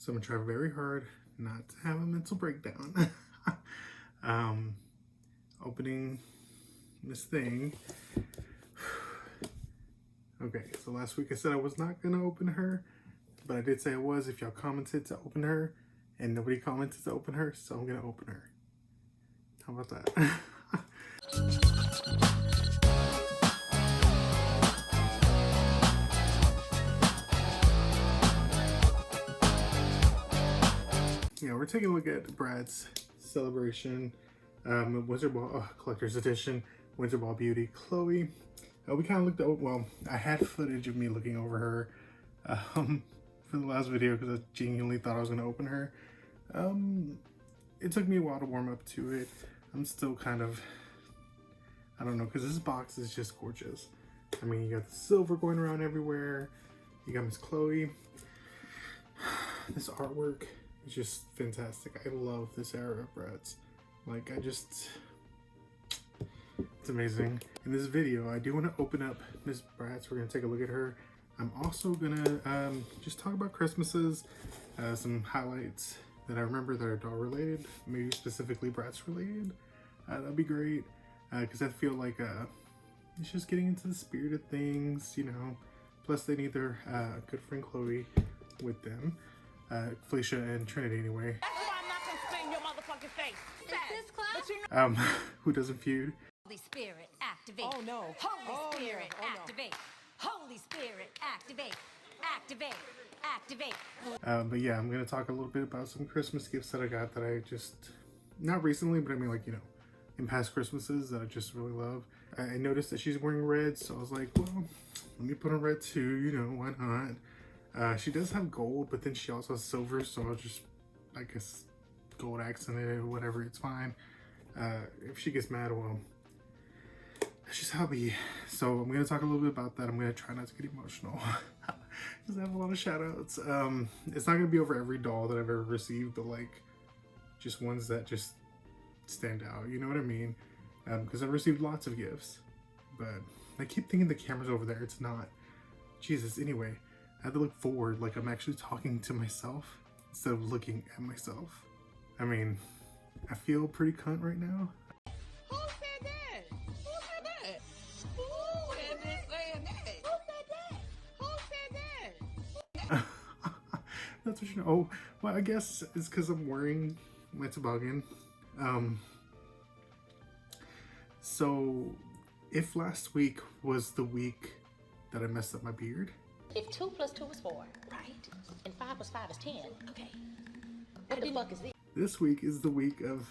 So I'm gonna try very hard not to have a mental breakdown. Opening this thing. Okay, so last week I said I was not gonna open her, but I did say I was if y'all commented to open her, and nobody commented to open her, so I'm gonna open her. How about that? Yeah, we're taking a look at Bratz Celebration Winter Ball Collector's Edition Winter Ball Beauty Cloe. We kind of looked over, well, I had footage of me looking over her for the last video because I genuinely thought I was going to open her. It took me a while to warm up to it. I'm still kind of, I don't know, because this box is just gorgeous. I mean, you got the silver going around everywhere. You got Miss Chloe. This artwork is just fantastic. I love this era of Bratz. Like, it's amazing. In this video, I do want to open up Miss Bratz. We're going to take a look at her. I'm also going to just talk about Christmases, some highlights that I remember that are doll related, maybe specifically Bratz related. That'd be great, because I feel like it's just getting into the spirit of things, you know. Plus, they need their good friend Chloe with them. Felicia and Trinity anyway. That's why I'm not gonna spin your motherfucking face. Is this class? Who doesn't feud? Holy Spirit, activate. Oh no. Holy Spirit, no. activate. Holy Spirit, activate. Activate. Activate. But yeah, I'm gonna talk a little bit about some Christmas gifts that I got that I just, not recently, but I mean, like, you know, in past Christmases that I just really love. I noticed that she's wearing red, so I was like, well, let me put on red too, you know, why not? She does have gold, but then she also has silver, so I'll just, I guess, gold accent it or whatever, it's fine. If she gets mad, well, that's just how it be. So I'm going to talk a little bit about that. I'm going to try not to get emotional because I have a lot of shout outs. It's not going to be over every doll that I've ever received, but like just ones that just stand out, you know what I mean? Because I've received lots of gifts, but I keep thinking the camera's over there. It's not. Jesus, anyway. I have to look forward, like I'm actually talking to myself instead of looking at myself. I mean, I feel pretty cunt right now. Who said that? Who said that? Who is this saying that? Who said that? Who said that? That's what you know. Oh, well, I guess it's because I'm wearing my toboggan. So, if last week was the week that I messed up my beard, if 2 + 2 is 4, right? And 5 + 5 is 10. Okay. What the fuck is this? This week is the week of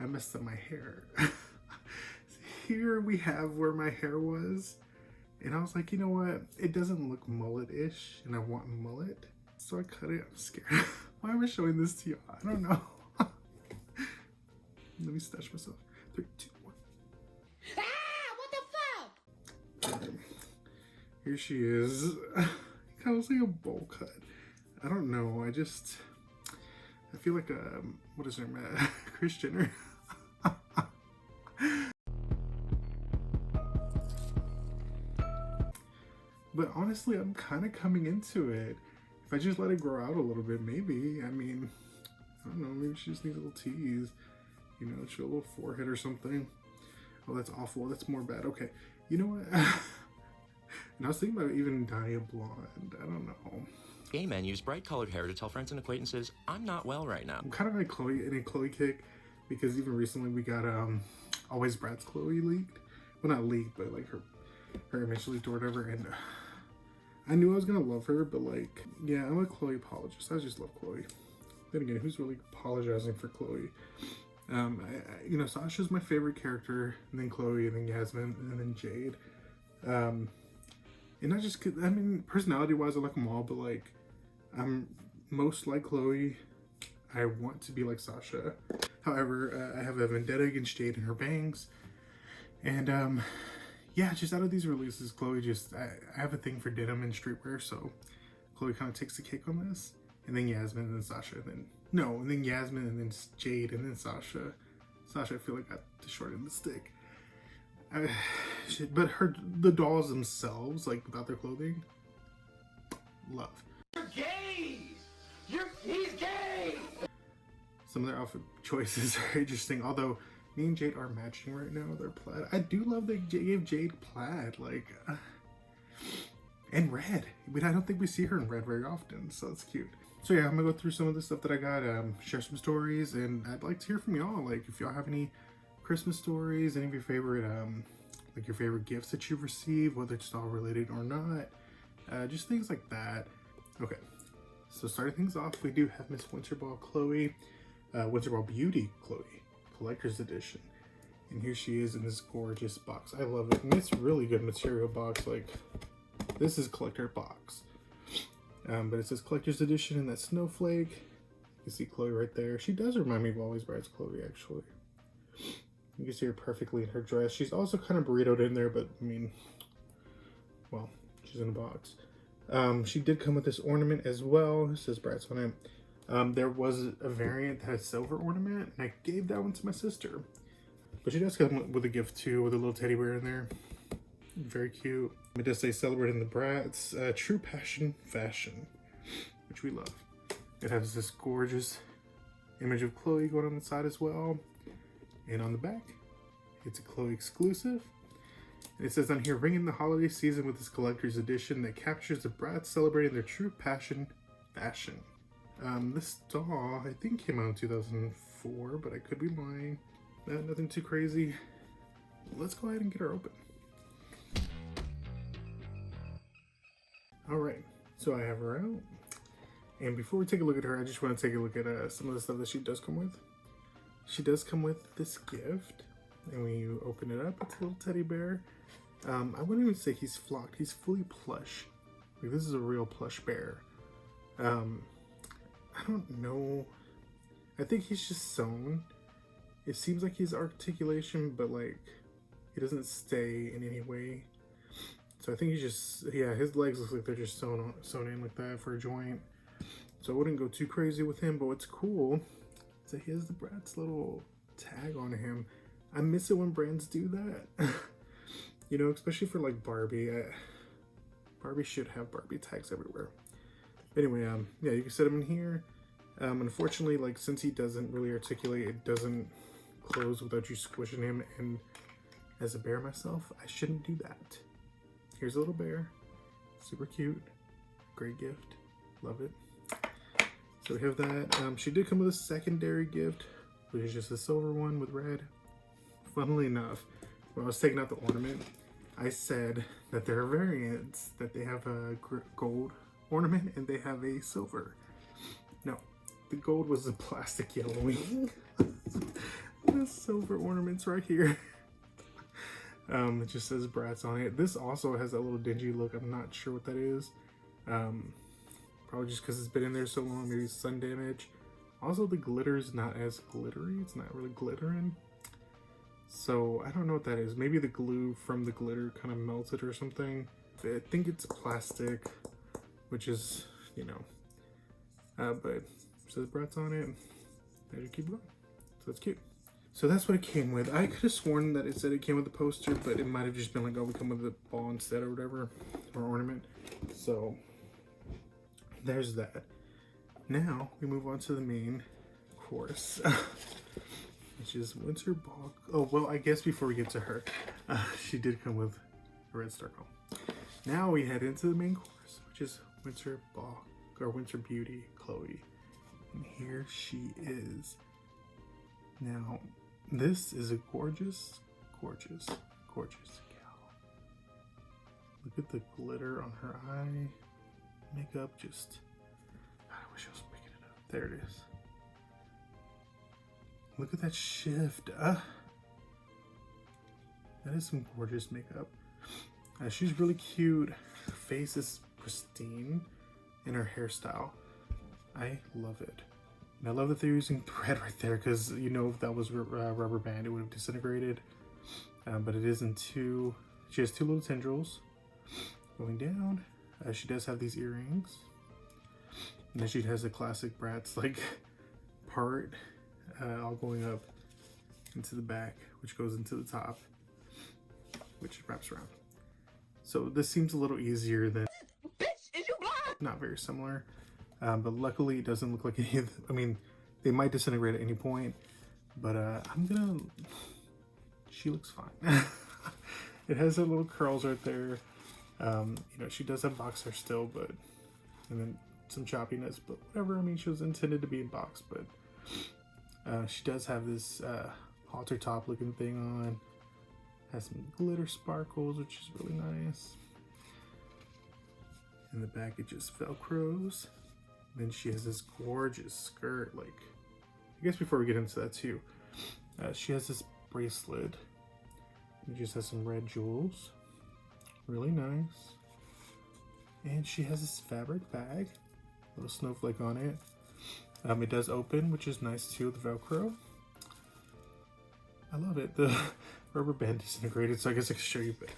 I messed up my hair. Here we have where my hair was. And I was like, you know what? It doesn't look mullet-ish, and I want mullet. So I cut it. I'm scared. Why am I showing this to you? I don't know. Let me stash myself. 3, 2, 1. Ah! What the fuck? Here she is. It kind of looks like a bowl cut. I don't know. I feel like what is her name? Kris Jenner. But honestly, I'm kind of coming into it. If I just let it grow out a little bit, maybe. I mean, I don't know. Maybe she just needs a little tease. You know, show a little forehead or something. Oh, that's awful. That's more bad. Okay. You know what? And I was thinking about even dyeing it blonde. I don't know. Gay men use bright colored hair to tell friends and acquaintances, I'm not well right now. I'm kind of in a Chloe kick because even recently we got Always Bratz Chloe leaked. Well, not leaked, but like her image leaked or whatever. And I knew I was gonna love her, but like, yeah, I'm a Chloe apologist. I just love Chloe. Then again, who's really apologizing for Chloe? You know, Sasha's my favorite character, and then Chloe, and then Yasmin, and then Jade. And not just, I mean, personality-wise, I like them all, but like, I'm most like Chloe. I want to be like Sasha. However, I have a vendetta against Jade and her bangs. And yeah, just out of these releases, Chloe just, I have a thing for denim and streetwear, so Chloe kind of takes the cake on this. And then Yasmin, and then Sasha, and then Yasmin, and then Jade, and then Sasha. Sasha, I feel like got the short end of the stick. But the dolls themselves, like without their clothing, love. You're gays! He's gay! Some of their outfit choices are interesting, although me and Jade are matching right now. They're plaid. I do love they gave Jade plaid, like, and red. But I don't think we see her in red very often, so it's cute. So yeah, I'm gonna go through some of the stuff that I got, share some stories, and I'd like to hear from y'all. Like, if y'all have any Christmas stories, any of your favorite, like your favorite gifts that you've received, whether it's all related or not, just things like that. Okay, so starting things off, we do have Miss Winter Ball Chloe, Winter Ball Beauty Chloe, Collector's Edition. And here she is in this gorgeous box. I love it, and it's really good material box. Like, this is collector box. But it says Collector's Edition in that snowflake. You can see Chloe right there. She does remind me of Always Bratz Chloe, actually. You can see her perfectly in her dress. She's also kind of burritoed in there, but I mean, well, she's in a box. She did come with this ornament as well. It says Bratz on it. There was a variant that had silver ornament, and I gave that one to my sister. But she does come with a gift too, with a little teddy bear in there. Very cute. It does say celebrating the Bratz, true passion fashion, which we love. It has this gorgeous image of Chloe going on the side as well. And on the back, it's a Chloe exclusive. And it says on here, ring in the holiday season with this collector's edition that captures the Bratz celebrating their true passion fashion. This doll, I think, came out in 2004, but I could be lying. Nothing too crazy. Let's go ahead and get her open. Alright, so I have her out. And before we take a look at her, I just want to take a look at some of the stuff that she does come with. She does come with this gift. And when you open it up, it's a little teddy bear. I wouldn't even say he's flocked. He's fully plush. Like, this is a real plush bear. I don't know. I think he's just sewn. It seems like he's articulation, but like, he doesn't stay in any way. So I think he's just, yeah, his legs look like they're just sewn in like that for a joint. So I wouldn't go too crazy with him, but what's cool is that he has the Bratz little tag on him. I miss it when brands do that. You know, especially for like Barbie. Barbie should have Barbie tags everywhere. Anyway, yeah, you can set him in here. Unfortunately, like, since he doesn't really articulate, it doesn't close without you squishing him. And as a bear myself, I shouldn't do that. Here's a little bear. Super cute. Great gift. Love it. So we have that. She did come with a secondary gift, which is just a silver one with red. Funnily enough, when I was taking out the ornament, I said that there are variants, that they have a gold ornament and they have a silver. No, the gold was the plastic yellowing. The silver ornament's right here. It just says Bratz on it. This also has that little dingy look. I'm not sure what that is. Probably just because it's been in there so long, maybe sun damage. Also, the glitter's not as glittery. It's not really glittering. So I don't know what that is. Maybe the glue from the glitter kind of melted or something. I think it's plastic, which is, you know, but it says Bratz on it. As you keep going. So it's cute. So that's what it came with. I could have sworn that it said it came with a poster, but it might have just been like, oh, we come with the ball instead or whatever, or ornament. So there's that. Now we move on to the main course, which is Winter Ball. Oh, well, I guess before we get to her, she did come with a red circle. Now we head into the main course, which is Winter Ball, or Winter Beauty Chloe. And here she is. Now, this is a gorgeous, gorgeous, gorgeous gal. Look at the glitter on her eye. Makeup just, I wish I was picking it up. There it is. Look at that shift. That is some gorgeous makeup. She's really cute. Her face is pristine. And her hairstyle. I love it. And I love that they're using thread right there, because, you know, if that was rubber band, it would have disintegrated. But it is in two. She has two little tendrils going down. She does have these earrings. And then she has a classic Bratz, like, part all going up into the back, which goes into the top, which wraps around. So this seems a little easier than... Bitch, is you blind? Not very similar. But luckily it doesn't look like any of I mean, they might disintegrate at any point, but she looks fine. It has her little curls right there. You know, she does have box hair still, but, and then some choppiness, but whatever. I mean, she was intended to be in box, but she does have this halter top looking thing on. Has some glitter sparkles, which is really nice. In the back, it just velcros. Then she has this gorgeous skirt. Like, I guess before we get into that too, she has this bracelet. It just has some red jewels. Really nice. And she has this fabric bag, little snowflake on it. It does open, which is nice too, the Velcro. I love it. The rubber band disintegrated, so I guess I can show you better.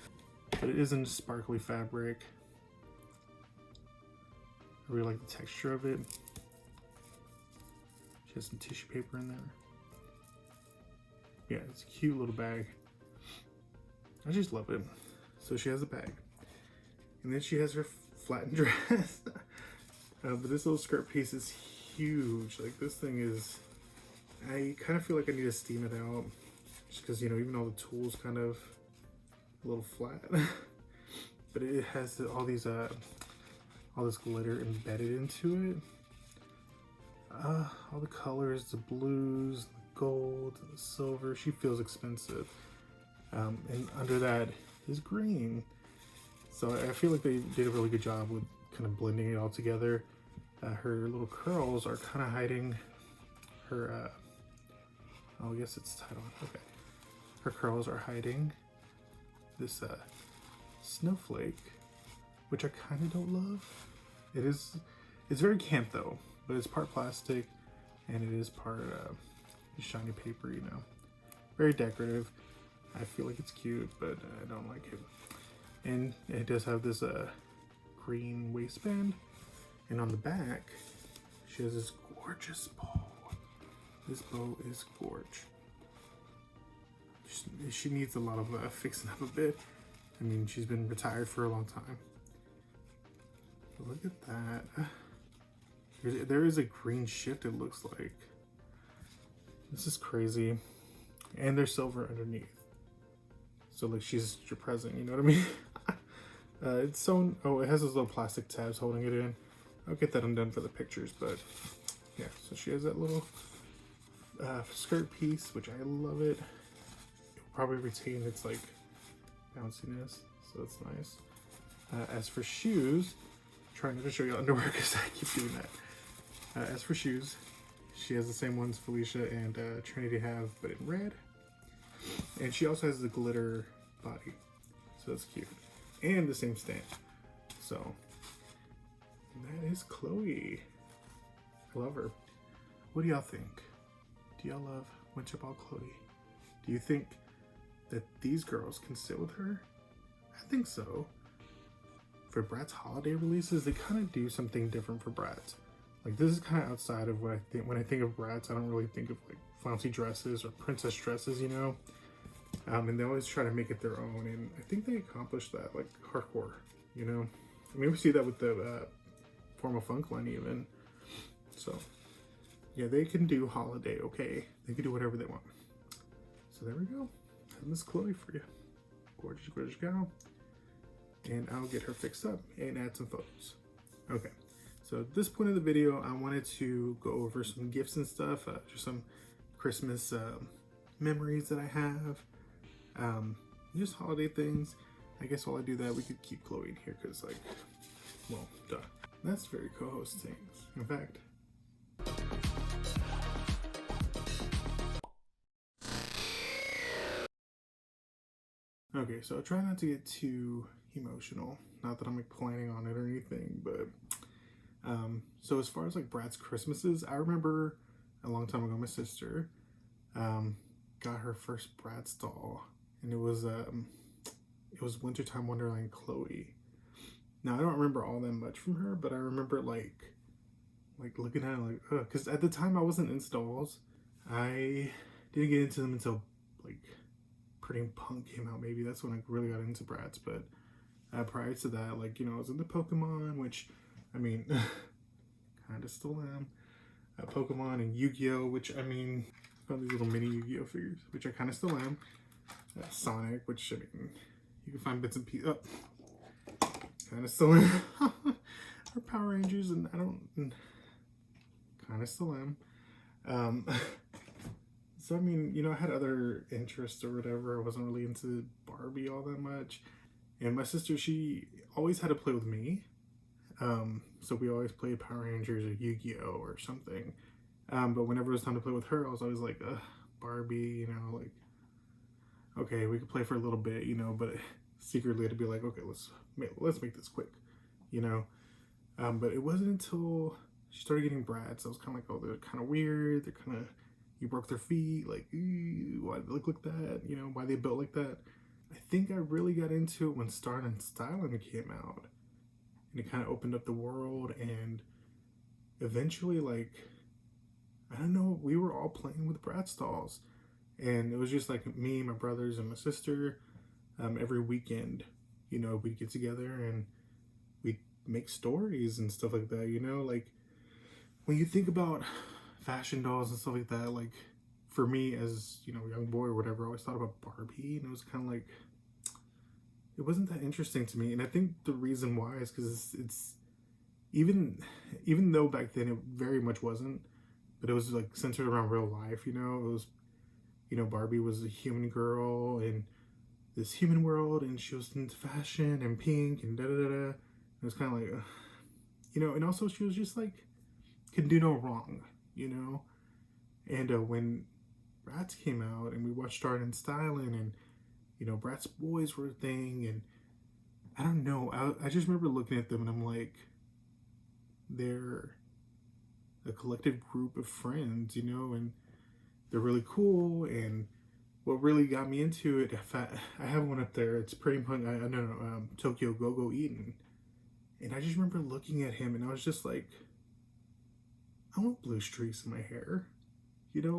But it is in sparkly fabric. I really like the texture of it. She has some tissue paper in there. Yeah, it's a cute little bag. I just love it. So she has a bag. And then she has her flattened dress. But this little skirt piece is huge. Like, this thing is... I kind of feel like I need to steam it out. Just because, you know, even though the tool's kind of a little flat. But it has all these... all this glitter embedded into it. All the colors, the blues, the gold, the silver. She feels expensive. And under that is green. So I feel like they did a really good job with kind of blending it all together. Her little curls are kind of hiding her, oh, I guess it's tied on, okay. Her curls are hiding this snowflake, which I kind of don't love. It's very camp though, but it's part plastic and it is part shiny paper, you know. Very decorative. I feel like it's cute, but I don't like it. And it does have this green waistband. And on the back, she has this gorgeous bow. This bow is gorge. She needs a lot of fixing up a bit. I mean, she's been retired for a long time. But look at that. There is a green shift, it looks like. This is crazy. And there's silver underneath. So like she's your present, you know what I mean? It's sewn, oh, it has those little plastic tabs holding it in. I'll get that undone for the pictures, but yeah, so she has that little skirt piece, which I love it. It'll probably retain its like bounciness, so that's nice. As for shoes, I'm trying not to show you underwear because I keep doing that. As for shoes, she has the same ones Felicia and Trinity have, but in red. And she also has the glitter body, so that's cute. And the same stamp. So, that is Chloe. I love her. What do y'all think? Do y'all love Winter Ball Chloe? Do you think that these girls can sit with her? I think so. For Bratz holiday releases, they kind of do something different for Bratz. Like, this is kind of outside of what I think. When I think of Bratz, I don't really think of like flouncy dresses or princess dresses, you know? And they always try to make it their own, and I think they accomplished that, like, hardcore, you know? I mean, we see that with the Formal Funk line even. So, yeah, they can do holiday, okay? They can do whatever they want. So there we go. Miss Chloe for you. Gorgeous, gorgeous gal. And I'll get her fixed up and add some photos. Okay, so at this point of the video, I wanted to go over some gifts and stuff, just some Christmas memories that I have. Just holiday things. I guess while I do that, we could keep Chloe in here because, like, well, duh. That's very co-host things. In fact, okay, so I try not to get too emotional. Not that I'm like planning on it or anything, but so as far as like Bratz Christmases, I remember a long time ago my sister got her first Bratz doll, and it was Wintertime Wonderland Chloe. Now I don't remember all that much from her, but I remember like looking at it like, because at the time I wasn't into dolls. I didn't get into them until like Pretty Punk came out. Maybe that's when I really got into Bratz. But prior to that, like, you know, I was into Pokemon, which, I mean, kind of still am. Pokemon and Yu-Gi-Oh, which I mean, found these little mini Yu-Gi-Oh figures, which I kind of still am. Sonic, which I mean, you can find bits and pieces. Kind of still am. Or Power Rangers, and I don't. Kind of still am. So I mean, you know, I had other interests or whatever. I wasn't really into Barbie all that much. And my sister, she always had to play with me. So we always played Power Rangers or Yu-Gi-Oh or something. But whenever it was time to play with her, I was always like, Barbie, you know, like, okay, we could play for a little bit, you know, but secretly it'd be like, okay, let's make this quick, you know. But it wasn't until she started getting Bratz, I was kind of like, oh, they're kind of weird. They're kind of, you broke their feet, like, ew, why they look like that, you know, why they built like that. I think I really got into it when Start and Styling came out. And it kind of opened up the world, and eventually, like, I don't know, we were all playing with Bratz dolls. And it was just like me, my brothers, and my sister. Every weekend, you know, we'd get together and we'd make stories and stuff like that, you know? Like, when you think about fashion dolls and stuff like that, like, for me as, you know, a young boy or whatever, I always thought about Barbie, and it was kind of like, it wasn't that interesting to me. And I think the reason why is because it's even though back then it very much wasn't, but it was like centered around real life, you know. It was, you know, Barbie was a human girl in this human world, and she was into fashion and pink and da-da-da-da. It was kind of like, you know, and also she was just like, could do no wrong, you know. And when Bratz came out and we watched Start and Styling, and, you know, Bratz boys were a thing, and I don't know, I just remember looking at them and I'm like, they're a collective group of friends, you know, and they're really cool. And what really got me into it, I have one up there, it's Pretty Punk, Tokyo Go-Go Eden. And I just remember looking at him and I was just like, I want blue streaks in my hair, you know,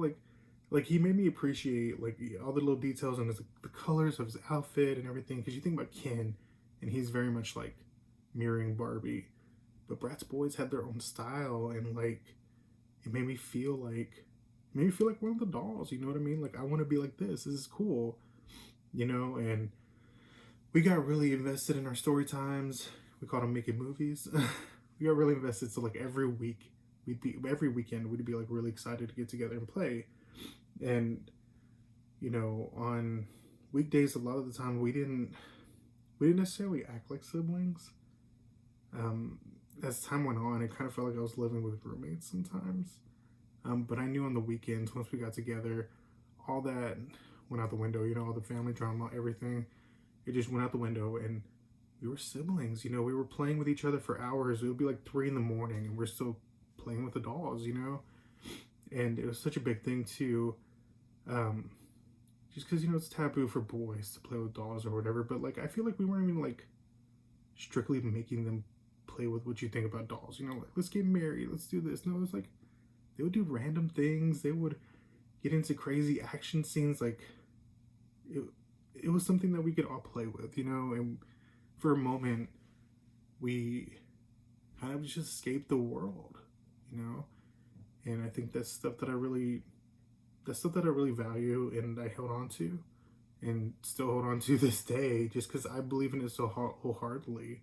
like he made me appreciate like all the little details and the colors of his outfit and everything. Because you think about Ken, and he's very much like mirroring Barbie, but Bratz boys had their own style, and like it made me feel like one of the dolls. You know what I mean? Like, I want to be like this. This is cool, you know. And we got really invested in our story times. We called them making movies. We got really invested. So like every weekend we'd be like really excited to get together and play. And, you know, on weekdays, a lot of the time we didn't necessarily act like siblings. As time went on, it kind of felt like I was living with roommates sometimes. But I knew on the weekends, once we got together, all that went out the window, you know, all the family drama, everything, it just went out the window. And we were siblings, you know, we were playing with each other for hours. It would be like 3 a.m. and we're still playing with the dolls, you know. And it was such a big thing too, just because, you know, it's taboo for boys to play with dolls or whatever. But like, I feel like we weren't even like strictly making them play with what you think about dolls, you know, like, let's get married, let's do this. No, it was like they would do random things, they would get into crazy action scenes. Like it was something that we could all play with, you know. And for a moment we kind of just escaped the world, you know. And I think that's stuff that I really value, and I held on to and still hold on to this day, just because I believe in it so wholeheartedly.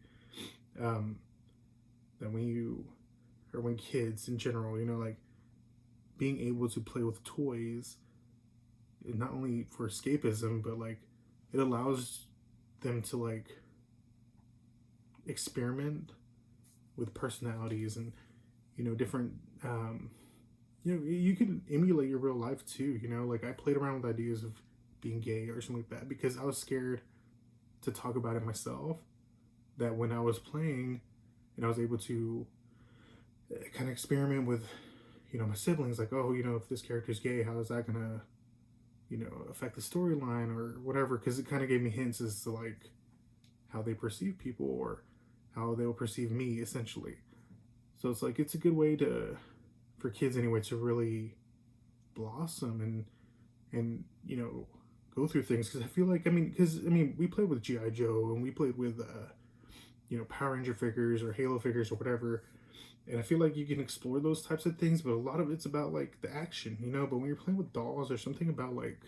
That when kids in general, you know, like being able to play with toys, not only for escapism, but like it allows them to like experiment with personalities and, you know, different, you know, you can emulate your real life too, you know. Like I played around with ideas of being gay or something like that because I was scared to talk about it myself. That when I was playing and I was able to kind of experiment with, you know, my siblings, like, oh, you know, if this character's gay, how is that gonna, you know, affect the storyline or whatever? Because it kind of gave me hints as to like how they perceive people or how they will perceive me, essentially. So it's like, it's a good way for kids anyway, to really blossom and you know, go through things. Because I feel like, we played with G.I. Joe, and we played with you know, Power Ranger figures or Halo figures or whatever, And I feel like you can explore those types of things, but a lot of it's about like the action, you know. But when you're playing with dolls, there's something about like,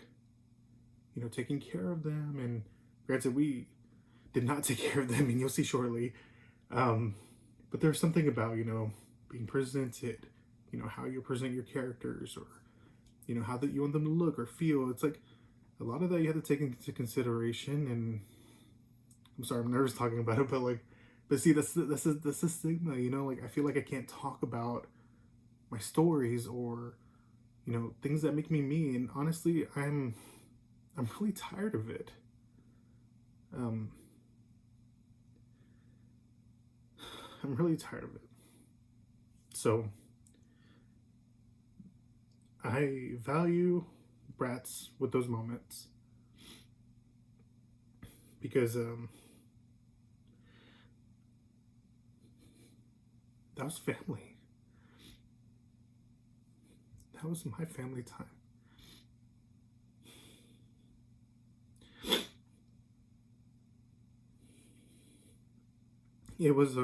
you know, taking care of them. And granted, we did not take care of them, and you'll see shortly. But there's something about, you know, being presented, you know, how you present your characters, or, you know, how that you want them to look or feel. It's like a lot of that you have to take into consideration. And I'm sorry, I'm nervous talking about it, but like, but see, that's the stigma, you know. Like, I feel like I can't talk about my stories, or, you know, things that make me me. And honestly, I'm really tired of it. I'm really tired of it. So I value Bratz with those moments, because that was family. That was my family time. It was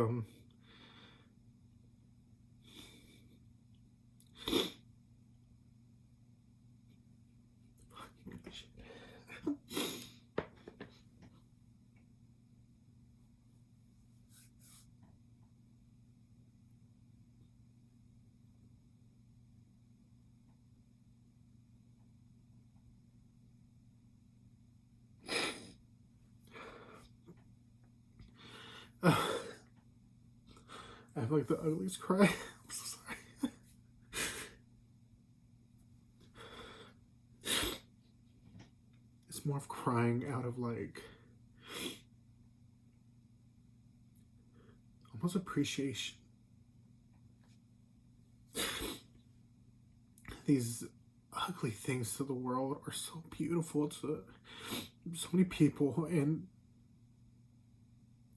I have like the ugliest cry. I'm so sorry. It's more of crying out of like almost appreciation. These ugly things to the world are so beautiful to so many people, and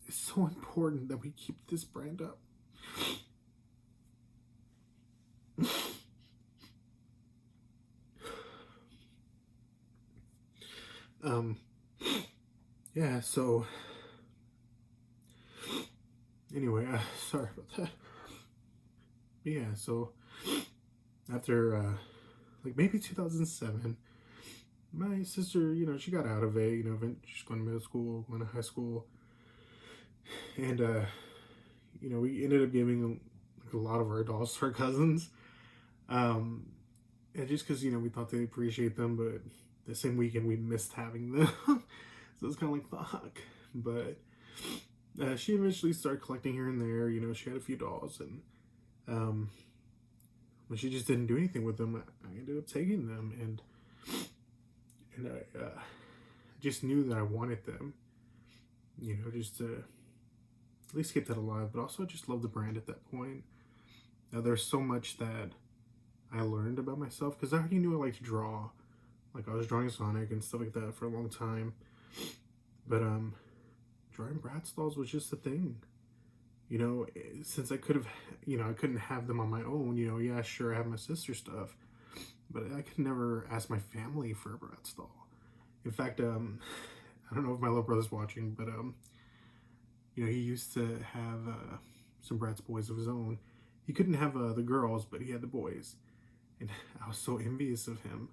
it's so important that we keep this brand up. Yeah, so anyway, sorry about that. But yeah, so after like maybe 2007, my sister, you know, she got out of it, you know, she's going to middle school, going to high school, and you know, we ended up giving like a lot of our dolls to our cousins, and just because, you know, we thought they'd appreciate them, but the same weekend we missed having them. So it's kind of like, fuck. But she eventually started collecting here and there. You know, she had a few dolls, and when she just didn't do anything with them, I ended up taking them, and I just knew that I wanted them. You know, just to at least keep that alive, but also I just love the brand at that point. Now, there's so much that I learned about myself, because I already knew I liked to draw. Like, I was drawing Sonic and stuff like that for a long time. But drawing Bratz dolls was just a thing. You know, since I could have, you know, I couldn't have them on my own. You know, yeah, sure, I have my sister's stuff, but I could never ask my family for a Bratz doll. In fact, I don't know if my little brother's watching, but you know, he used to have some Bratz boys of his own. He couldn't have the girls, but he had the boys, and I was so envious of him.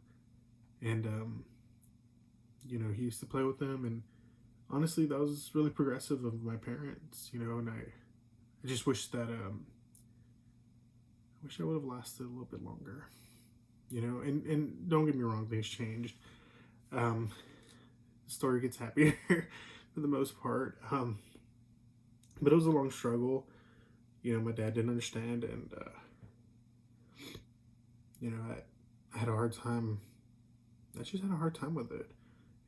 And you know, he used to play with them, and honestly, that was really progressive of my parents, you know. And I just wish that I wish I would have lasted a little bit longer, you know. And don't get me wrong, things changed. The story gets happier for the most part, but it was a long struggle. You know, my dad didn't understand, and you know, I had a hard time. I just had a hard time with it,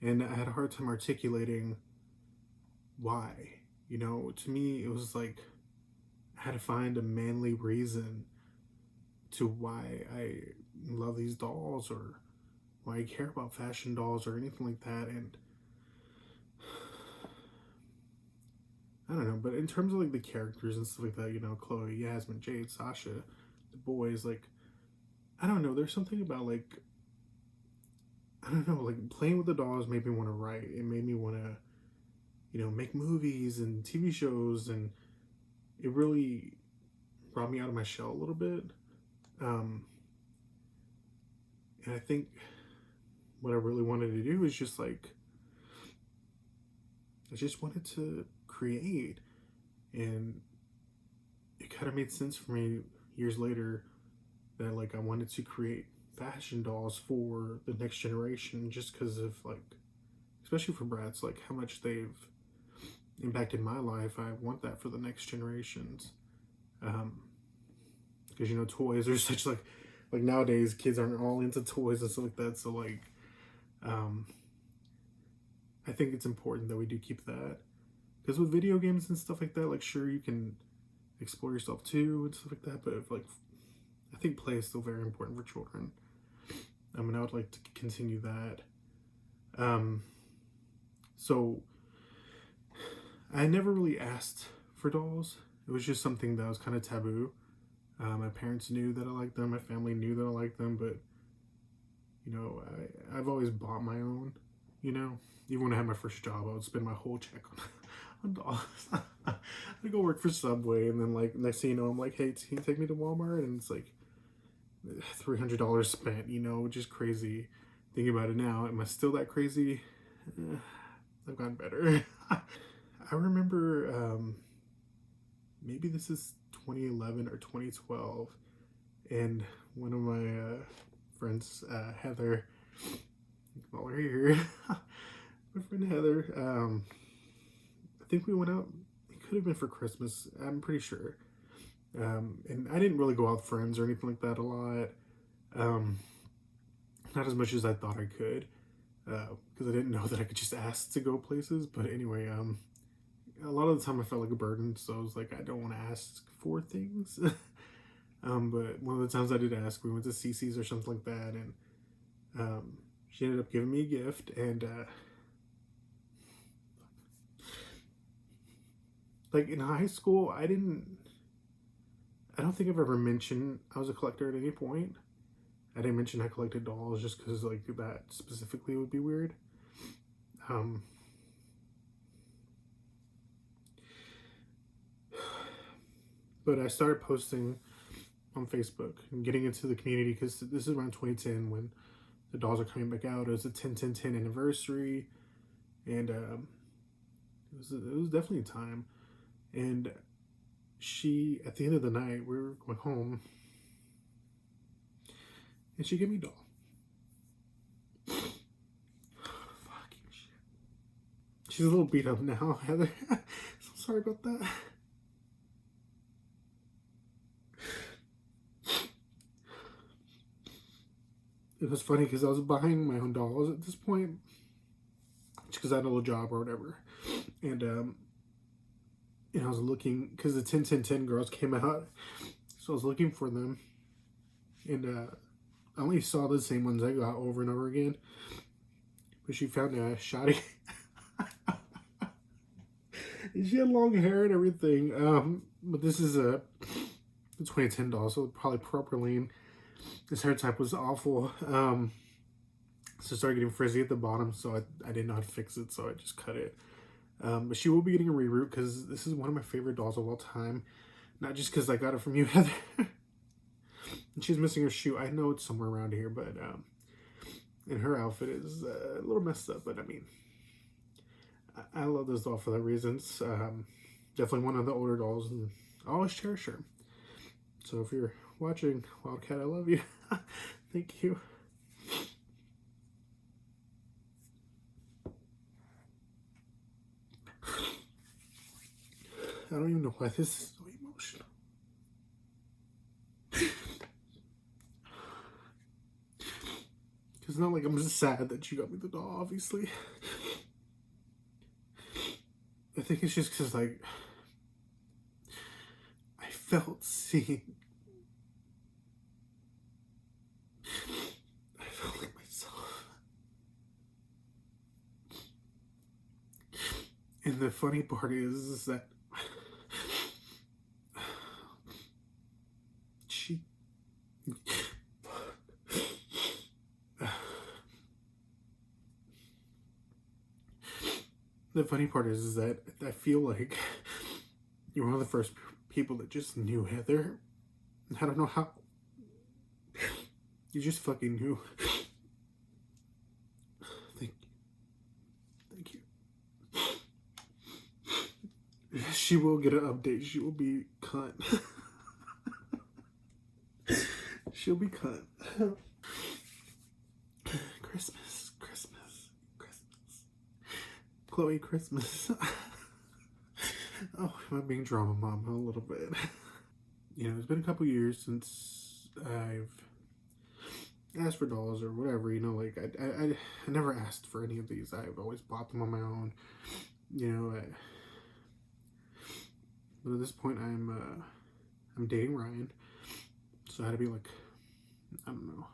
and I had a hard time articulating why. You know, to me, it was like I had to find a manly reason to why I love these dolls, or why I care about fashion dolls, or anything like that. And I don't know, but in terms of like the characters and stuff like that, you know, Chloe, Yasmin, Jade, Sasha, the boys, like, I don't know, there's something about like, I don't know, like playing with the dolls made me want to write. It made me want to, you know, make movies and TV shows, and it really brought me out of my shell a little bit. And I think what I really wanted to do is just like, I just wanted to create, and it kind of made sense for me years later that like I wanted to create fashion dolls for the next generation, just because of like, especially for Bratz, like how much they've impacted my life. I want that for the next generations, because you know, toys are such like nowadays kids aren't all into toys and stuff like that, so like I think it's important that we do keep that, because with video games and stuff like that, like sure you can explore yourself too and stuff like that, but if, like I think play is still very important for children. And I would like to continue that. So I never really asked for dolls. It was just something that was kind of taboo. My parents knew that I liked them. My family knew that I liked them, but you know, I've always bought my own. You know, even when I had my first job, I would spend my whole check on dolls. I'd go work for Subway, and then like next thing you know, I'm like, hey, can you take me to Walmart? And it's like $300 spent, you know, which is crazy. Thinking about it now, am I still that crazy? I've gotten better. I remember maybe this is 2011 or 2012, and one of my friends, Heather, call her here, my friend Heather, I think we went out, it could have been for Christmas, I'm pretty sure. And I didn't really go out with friends or anything like that a lot. Not as much as I thought I could, because I didn't know that I could just ask to go places. But anyway, a lot of the time I felt like a burden, so I was like, I don't want to ask for things. But one of the times I did ask, we went to CC's or something like that, and she ended up giving me a gift, and like in high school, I don't think I've ever mentioned I was a collector at any point. I didn't mention I collected dolls just because like that specifically would be weird. But I started posting on Facebook and getting into the community, because this is around 2010 when the dolls are coming back out. It was a 10-10-10 anniversary, and it was definitely a time. And she, at the end of the night, we were going home, and she gave me a doll. Fucking shit. She's a little beat up now, Heather. So sorry about that. It was funny because I was buying my own dolls at this point, just because I had a little job or whatever, and I was looking, because the 10-10-10 girls came out, so I was looking for them, and I only saw the same ones I got over and over again, but she found a shoddy, and she had long hair and everything, but this is a 2010 doll, so probably propylene. This hair type was awful, so it started getting frizzy at the bottom, so I didn't know how to fix it, so I just cut it. But she will be getting a reroot, because this is one of my favorite dolls of all time. Not just because I got it from you, Heather. And she's missing her shoe. I know it's somewhere around here, but and her outfit is a little messed up. But I mean, I love this doll for that reasons. Definitely one of the older dolls, and I always cherish her. So if you're watching, Wildcat, I love you. Thank you. I don't even know why this is so emotional. It's not like I'm just sad that you got me the doll, obviously. I think it's just because, like, I felt seen. I felt like myself. And the funny part is that she... The funny part is that I feel like you're one of the first people that just knew Heather. I don't know how. You just fucking knew. Thank you. She will get an update. She will be cunt. She'll be cunt. Christmas. Chloe, Christmas. Oh, am I being drama mom a little bit? You know, it's been a couple years since I've asked for dolls or whatever, you know, like I never asked for any of these. I've always bought them on my own, you know. But at this point, I'm dating Ryan, so I had to be like, I don't know.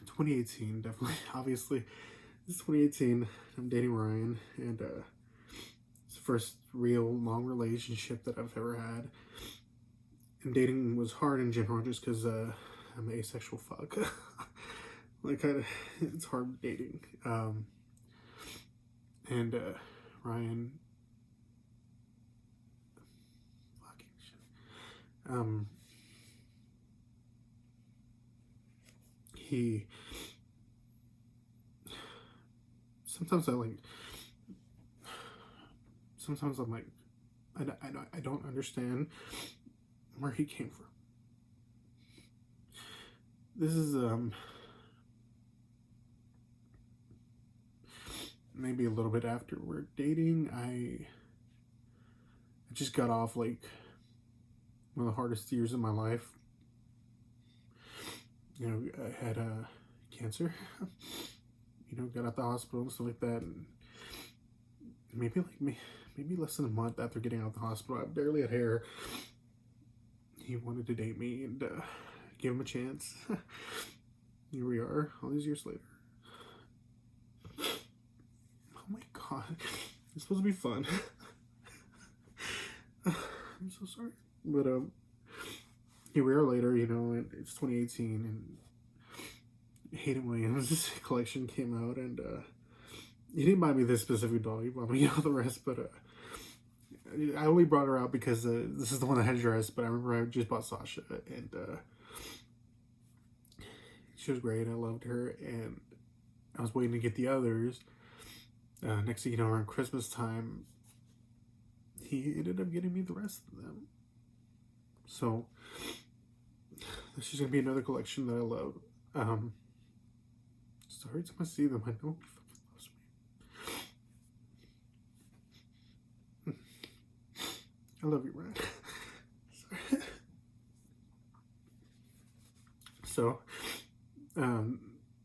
2018, definitely, obviously, this is 2018. I'm dating Ryan, and it's the first real long relationship that I've ever had. And dating was hard in general, just because I'm an asexual fuck. Like, it's hard dating. And Ryan, fucking shit. He sometimes I'm like, I don't understand where he came from. This is maybe a little bit after we're dating. I just got off like one of the hardest years of my life. You know, I had cancer. You know, got out the hospital and stuff like that, and maybe less than a month after getting out of the hospital, I barely had hair. He wanted to date me, and give him a chance. Here we are, all these years later. Oh my god, it's supposed to be fun. I'm so sorry, but here we are later. You know, and it's 2018, and Hayden Williams' collection came out, and he didn't buy me this specific doll. He bought me all the rest, but I only brought her out because this is the one that had dress. But I remember I just bought Sasha, and she was great. I loved her, and I was waiting to get the others. Next thing you know, around Christmas time, he ended up getting me the rest of them. So this is gonna be another collection that I love. So every time I see them, I know he fucking loves me. I love you, Ryan. So, I'm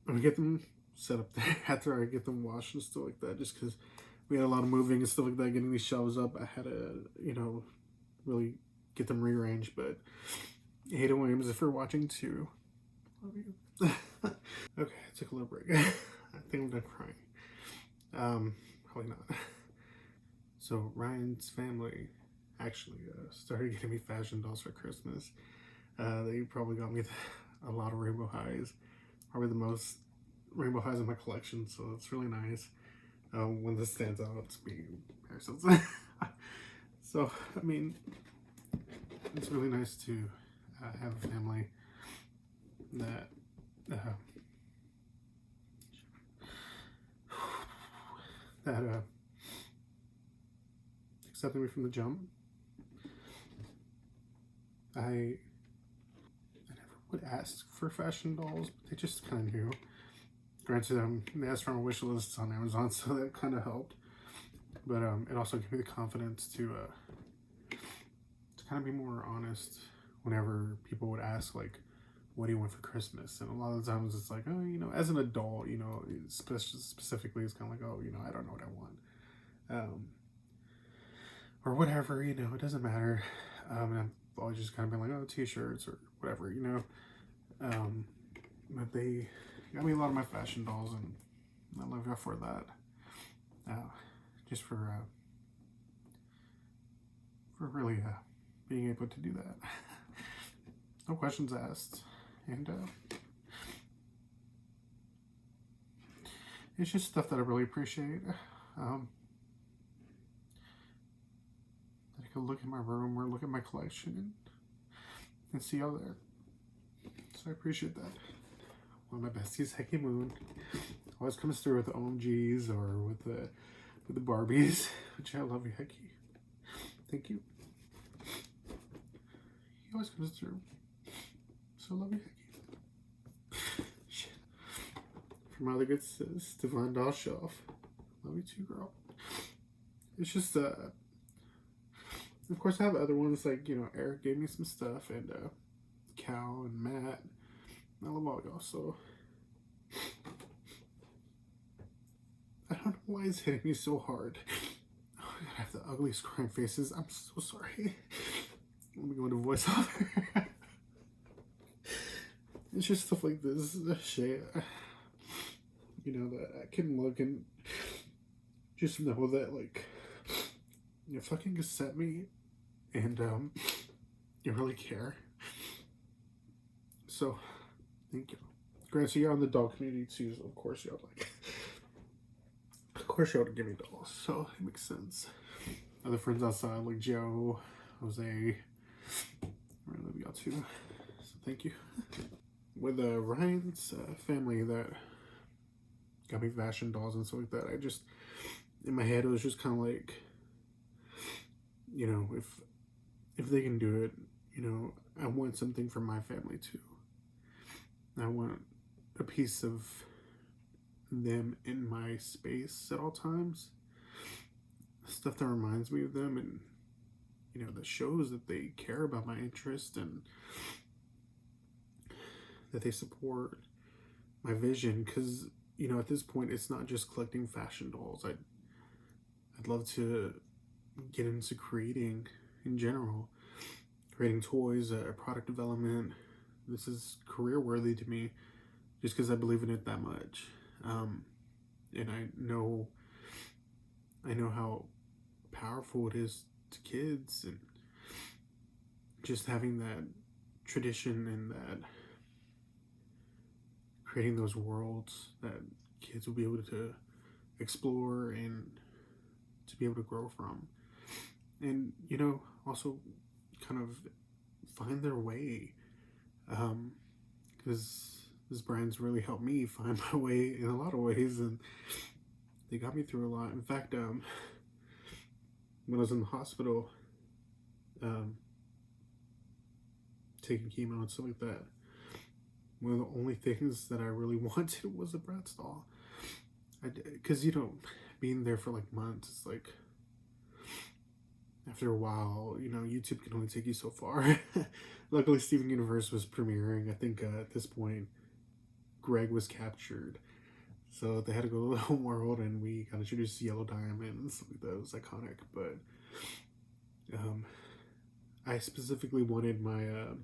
gonna get them set up there after I get them washed and stuff like that, just because we had a lot of moving and stuff like that, getting these shelves up. I had to, you know, really get them rearranged. But Hayden Williams, if you're watching too, love you. Okay, I took a little break. I think I'm done crying. Probably not. So Ryan's family actually started getting me fashion dolls for Christmas. They probably got me a lot of rainbow highs, probably the most rainbow highs in my collection. So it's really nice. When this stands out to me, so I mean, it's really nice to have a family that accepted me from the jump. I never would ask for fashion dolls, but they just kind of knew. Granted, they asked for my wish lists on Amazon, so that kind of helped. But it also gave me the confidence to kind of be more honest whenever people would ask, like, what do you want for Christmas? And a lot of the times it's like, oh, you know, as an adult, you know, specifically, it's kind of like, oh, you know, I don't know what I want. Or whatever, you know, it doesn't matter. And I've always just kind of been like, oh, t-shirts or whatever, you know. But they got me a lot of my fashion dolls, and I love you for that. Just for really being able to do that. No questions asked. And it's just stuff that I really appreciate. That I a look at my room or look at my collection and see all that. So I appreciate that. One of my besties, Hecky Moon, always comes through with the OMGs or with the Barbies, which I love you, Hecky. Thank you. He always comes through. So love you, Hecky. Shit. From other good sis, Divine Doll Shelf. Love you too, girl. It's just of course I have other ones like, you know, Eric gave me some stuff, and Cal and Matt. I love all y'all. So I don't know why it's hitting me so hard. Oh, I have the ugliest crying faces. I'm so sorry. Let me go into voiceover. It's just stuff like this shit, you know, that I can look and just know that, like, you fucking accept me and you really care. So thank you. Grant, so you're on the doll community too, so of course y'all would give me dolls, so it makes sense. Other friends outside like Joe, Jose, I really love y'all too, so thank you. With Ryan's family that got me fashion dolls and stuff like that, I just, in my head it was just kind of like, you know, if they can do it, you know, I want something from my family too. I want a piece of them in my space at all times. Stuff that reminds me of them, and, you know, that shows that they care about my interest and that they support my vision. Because, you know, at this point it's not just collecting fashion dolls. I'd love to get into creating in general, creating toys, product development. This is career worthy to me just because I believe in it that much. And I know how powerful it is to kids, and just having that tradition and that creating those worlds that kids will be able to explore and to be able to grow from, and, you know, also kind of find their way, because this brand's really helped me find my way in a lot of ways, and they got me through a lot. In fact, when I was in the hospital, taking chemo and stuff like that, one of the only things that I really wanted was a Bratz doll. Because, you know, being there for like months, it's like, after a while, you know, YouTube can only take you so far. Luckily, Steven Universe was premiering. I think at this point, Greg was captured. So they had to go to the home world, and we got introduced to Yellow Diamonds. That was iconic. But I specifically wanted my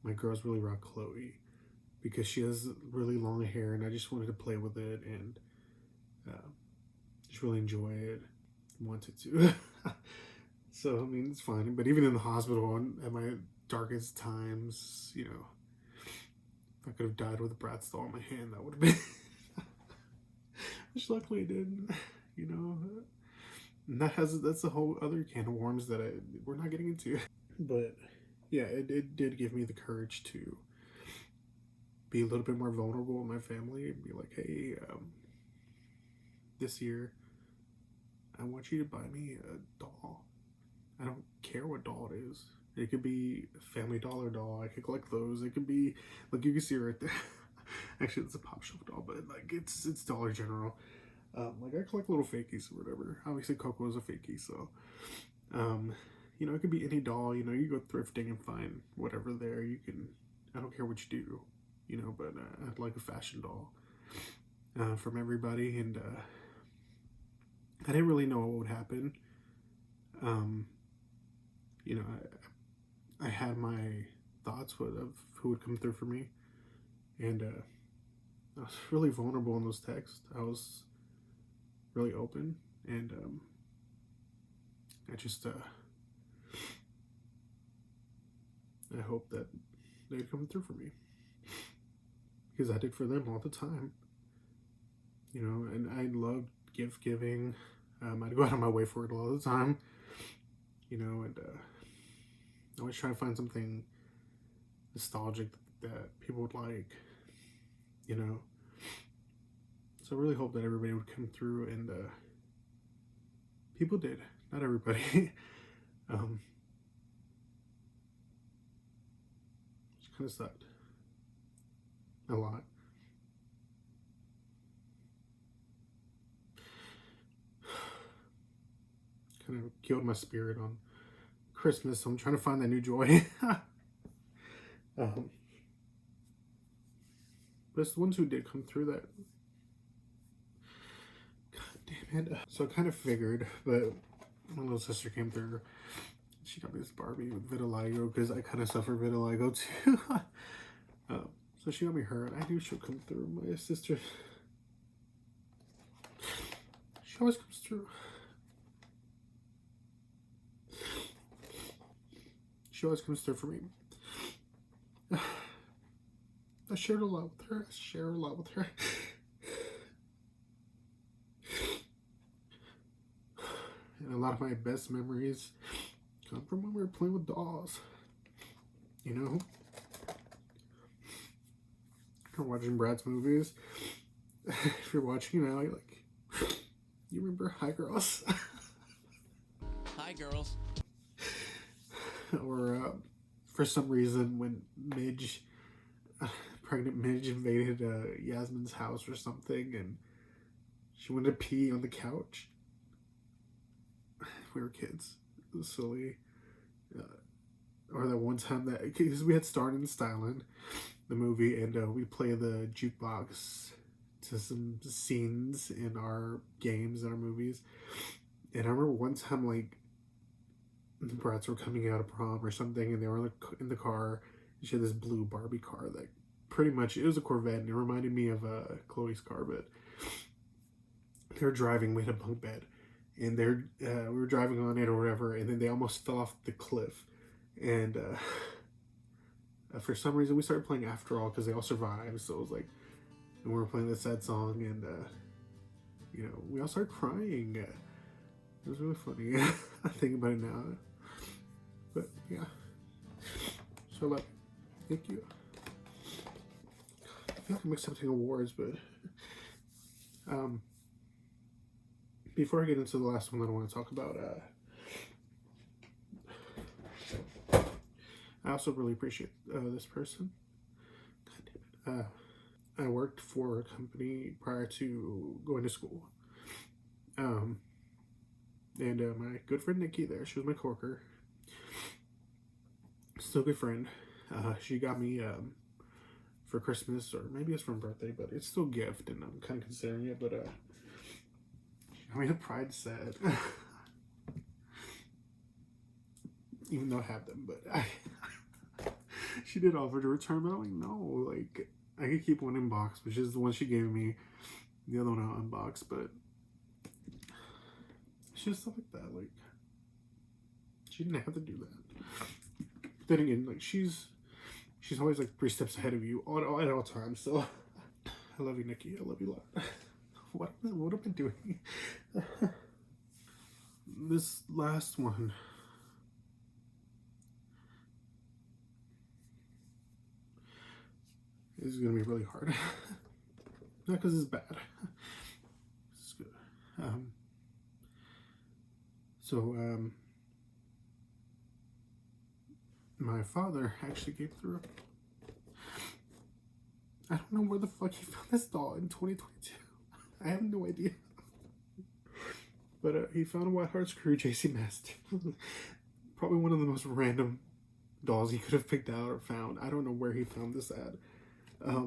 my Girls Really Rock Chloe, because she has really long hair, and I just wanted to play with it and just really enjoy it. Wanted to. So, I mean, it's fine. But even in the hospital and at my darkest times, you know, if I could have died with a Bratz doll in my hand, that would have been which luckily it didn't, you know. And that's a whole other can of worms that we're not getting into. But yeah, it did give me the courage to be a little bit more vulnerable with my family and be like, hey, this year I want you to buy me a doll. I don't care what doll it is. It could be a Family Dollar doll. I could collect those. It could be, look, you can see it right there. Actually, it's a Pop Shelf doll, but like it's Dollar General. Like I collect little fakies or whatever. Obviously, Coco is a fakie, so you know, it could be any doll. You know, you go thrifting and find whatever there. You can. I don't care what you do. You know, but I'd like a fashion doll from everybody, and I didn't really know what would happen. You know, I had my thoughts of who would come through for me, and I was really vulnerable in those texts. I was really open, and I just I hope that they'd come through for me, because I did for them all the time. You know, and I loved gift giving. I'd go out of my way for it all the time. you know, and I always try to find something nostalgic that people would like, you know. So I really hope that everybody would come through, and people did. Not everybody. It kind of sucked a lot. Kind of killed my spirit on Christmas, so I'm trying to find that new joy. But it's the ones who did come through that. God damn it. So I kind of figured, but my little sister came through. She got me this Barbie with vitiligo because I kind of suffer vitiligo too. So she got me her, and I knew she'll come through. My sister, she always comes through. She always comes through for me. I shared a lot with her. I share a lot with her. And a lot of my best memories come from when we were playing with dolls. You know? Or watching Bratz movies. If you're watching now, you're like, you remember Hi Girls? Hi, girls. Or for some reason when Midge, pregnant Midge invaded Yasmin's house or something, and she wanted to pee on the couch. We were kids. It was silly. Or that one time that, because we had started in Styling, the movie, and we play the jukebox to some scenes in our games and our movies. And I remember one time, like, the Bratz were coming out of prom or something, and they were in the car. She had this blue Barbie car that pretty much, it was a Corvette, and it reminded me of Chloe's car, but they were driving, we had a bunk bed, and we were driving on it or whatever, and then they almost fell off the cliff, and for some reason we started playing After All because they all survived, so it was like, and we were playing this sad song, and you know, we all started crying. It was really funny. I think about it now. But yeah. So like, thank you. I feel like I'm accepting awards, but before I get into the last one that I want to talk about, I also really appreciate this person. God damn it. I worked for a company prior to going to school. And my good friend Nikki there, she was my coworker. Still a good friend. She got me for Christmas, or maybe it's for my birthday, but it's still a gift, and I'm kind of considering it, but she got me a Pride set. Even though I have them, but she did offer to return, but I'm like, no, like, I could keep one in box, which is the one she gave me, the other one I'll unbox, but it's just stuff like that, like, she didn't have to do that. Then again, like, she's always like 3 steps ahead of you at all times, so I love you, Nikki, I love you a lot. What am I doing? This last one, is gonna be really hard. Not because it's bad. It's good. My father actually came through. I don't know where the fuck he found this doll in 2022. I have no idea. But he found a White Heart Screw JC Master. Probably one of the most random dolls he could have picked out or found. I don't know where he found this at. But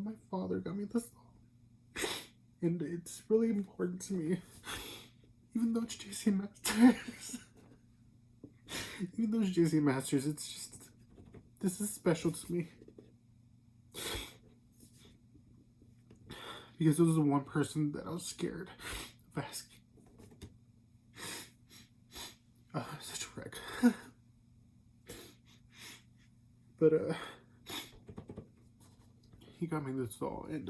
my father got me this doll. And it's really important to me. Even though it's JC Masters. Even though it's JC Masters, it's just, this is special to me. Because it was the one person that I was scared of asking. Such a wreck. But he got me this doll, and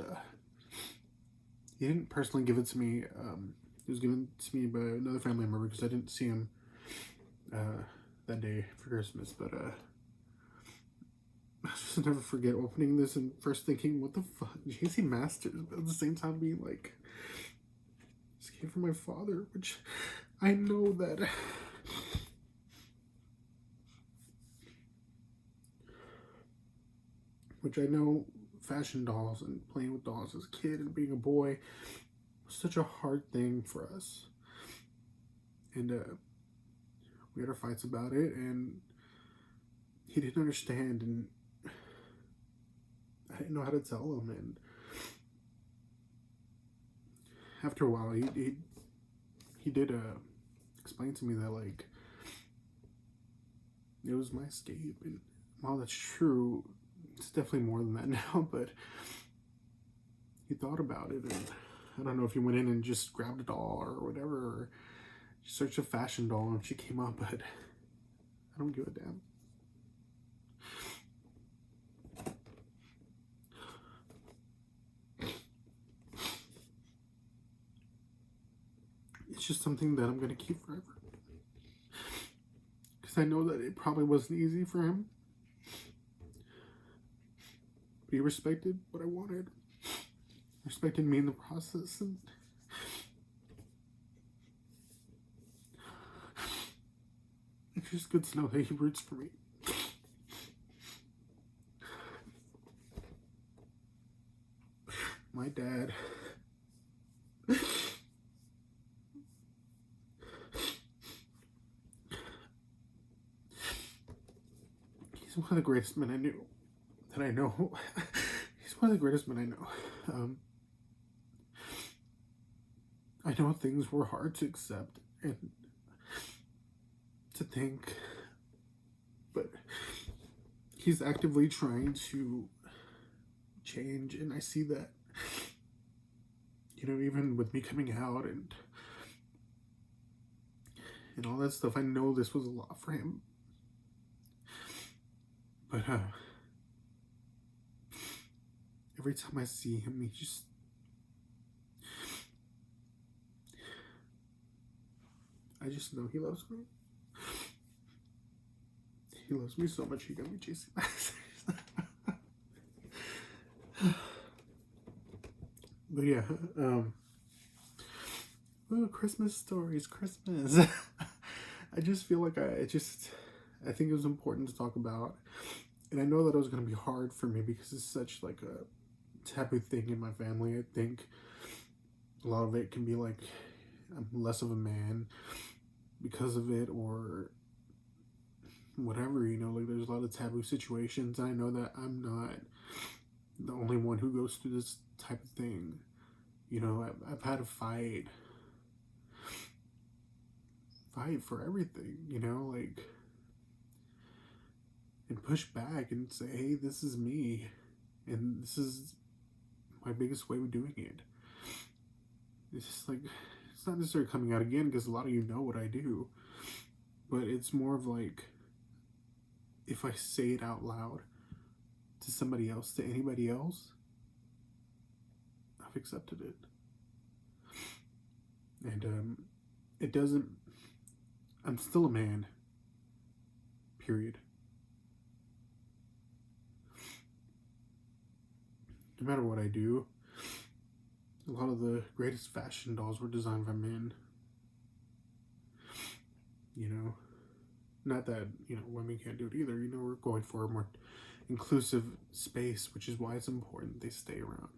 he didn't personally give it to me It was given to me by another family member because I didn't see him that day for Christmas. But I just never forget opening this and first thinking, what the fuck? JC Masters, but at the same time being like, this came from my father, which I know that fashion dolls and playing with dolls as a kid and being a boy was such a hard thing for us. And we had our fights about it, and he didn't understand, and I didn't know how to tell him. And after a while, he did explain to me that, like, it was my escape. And while that's true, it's definitely more than that now. But he thought about it, and I don't know if he went in and just grabbed a doll or whatever, or searched a fashion doll and she came up, but I don't give a damn. It's just something that I'm going to keep forever. Because I know that it probably wasn't easy for him. But he respected what I wanted. Respected me in the process. And it's just good to know that he roots for me. My dad. He's one of the greatest men I knew. That I know. He's one of the greatest men I know. I know things were hard to accept and to think, but he's actively trying to change, and I see that, you know, even with me coming out and all that stuff. I know this was a lot for him, but every time I see him, he just, I just know he loves me. He loves me so much, he got me chasing But yeah, oh, Christmas stories, Christmas. I just feel like I think it was important to talk about. And I know that it was going to be hard for me because it's such like a taboo thing in my family. I think a lot of it can be like, I'm less of a man because of it, or whatever, you know, like there's a lot of taboo situations. And I know that I'm not the only one who goes through this type of thing. You know, I've had to fight for everything, you know, like, and push back and say, hey, this is me, and this is my biggest way of doing it. It's just like, it's not necessarily coming out again because a lot of you know what I do, but it's more of like, if I say it out loud to somebody else, to anybody else, I've accepted it. And it doesn't, I'm still a man, period. No matter what I do, a lot of the greatest fashion dolls were designed by men. You know, not that, you know, women can't do it either. You know, we're going for a more inclusive space, which is why it's important they stay around.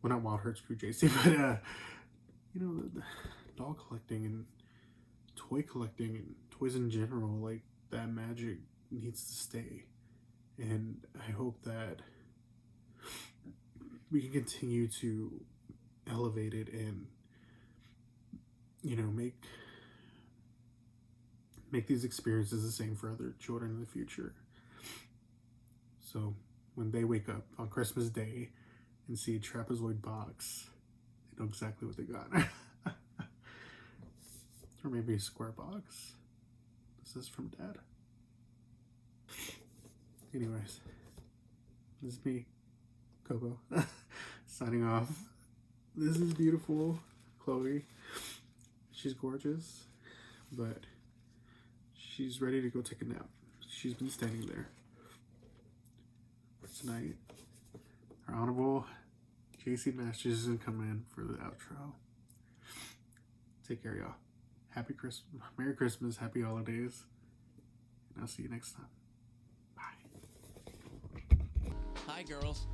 Well, not Wild Hearts Crew JC, but, you know, the doll collecting and toy collecting and toys in general, like, that magic needs to stay. And I hope that we can continue to elevate it and, you know, make these experiences the same for other children in the future. So when they wake up on Christmas Day and see a trapezoid box, they know exactly what they got. Or maybe a square box. This is from Dad. Anyways, this is me, Coco, signing off. This is beautiful. Chloe. She's gorgeous, but she's ready to go take a nap. She's been standing there. For tonight, our Honorable JC Masters is gonna come in for the outro. Take care, y'all. Happy Christmas, Merry Christmas, Happy Holidays, and I'll see you next time. Bye. Hi, girls.